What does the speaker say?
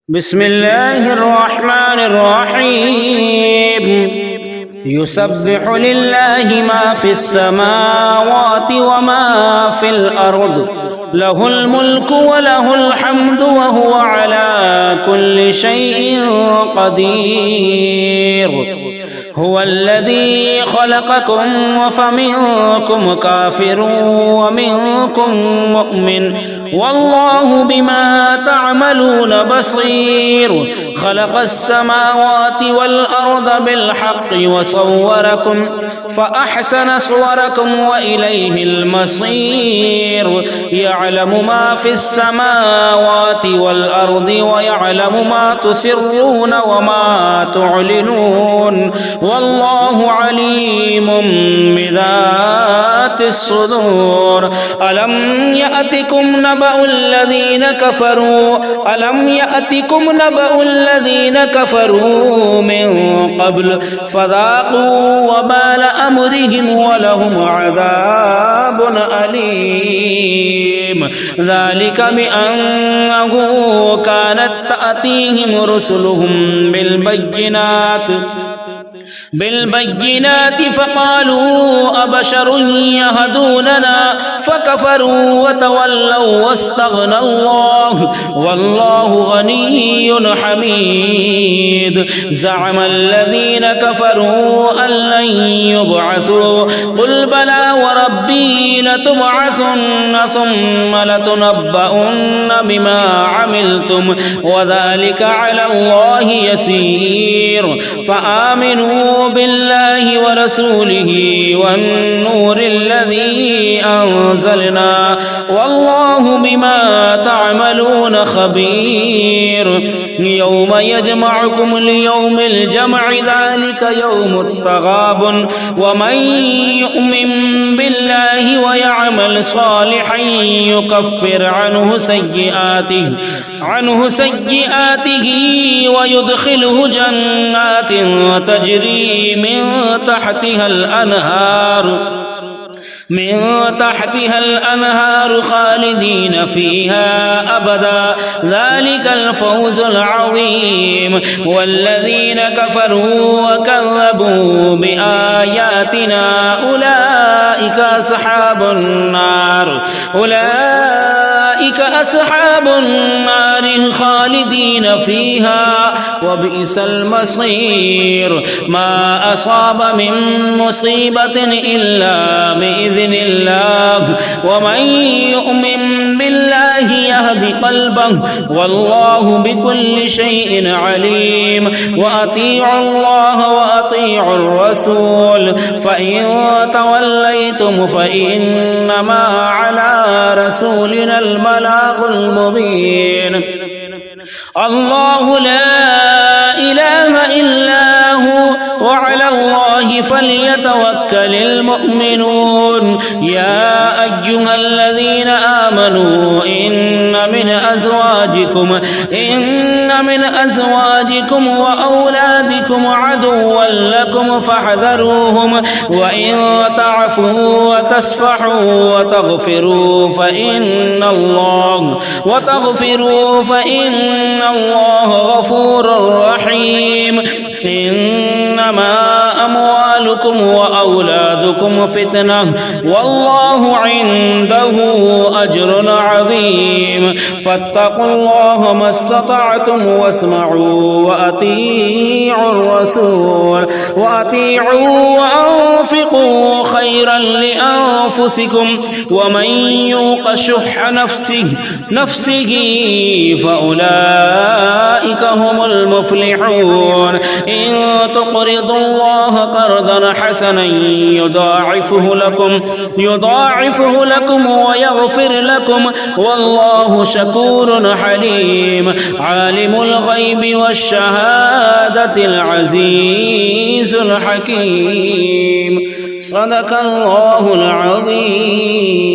بسم الله الرحمن الرحيم يسبح لله ما في السماوات وما في الأرض له الملك وله الحمد وهو على كل شيء قدير هو الذي خلقكم فمنكم كافر ومنكم مؤمن والله بما تعملون بصير خلق السماوات والأرض بالحق وصوركم فأحسن صوركم وإليه المصير يعلم ما في السماوات والأرض ويعلم ما تسرون وما تعلنون والله عليم بذات الصدور ألم يأتكم نبأ الذين كفروا من قبل فذاقوا وبال أمرهم ولهم عذاب أليم ذلك بأنه كانت تأتيهم رسلهم بالبينات فقالوا أبشر يهدوننا فكفروا وتولوا واستغنى الله والله غني حميد زعم الذين كفروا أن لن يبعثوا قل بلى وربي لتبعثن ثم لتنبؤن بما عملتم وذلك على الله يسير فآمنوا بالله ورسوله والنور الذي أنزلنا والله بما تعملون خبير يوم يجمعكم ليوم الجمع ذلك يوم التغابن ومن يؤمن بالله ويعمل صالحا يكفر عنه سيئاته ويدخله جنات تجري من تحتها الأنهار خالدين فيها أبدا ذلك الفوز العظيم والذين كفروا وكذبوا بآياتنا أولئك أصحاب النار خالدين فيها وبئس المصير ما أصاب من مصيبة إلا بإذن الله ومن يؤمن بالله يهد قلبه والله بكل شيء عليم وأطيعوا الله وأطيعوا الرسول فإن توليتم فإنما على رسولنا البلاغ المبين الله لا إله إلا هو وعلى الله فليتوكل المؤمنون يا أيها الذين آمنوا إن من أزواجكم وأولادكم عدوا لكم فاحذروهم وإن تعفوا وتصفحوا وتغفروا فإن الله غفور رحيم إنما أموالكم وأولادكم فتنة والله عنده أجر عظيم فاتقوا الله ما استطعتم واسمعوا وأطيعوا الرسول وأطيعوا وأنفقوا خيرا لأنفسكم ومن يوق شح نفسه فأولئك هم المفلحون إن تقرضوا الله قرضا حسنا يضاعفه لكم ويغفر لكم والله شكور حليم عالم الغيب والشهادة العزيز الحكيم صدق الله العظيم.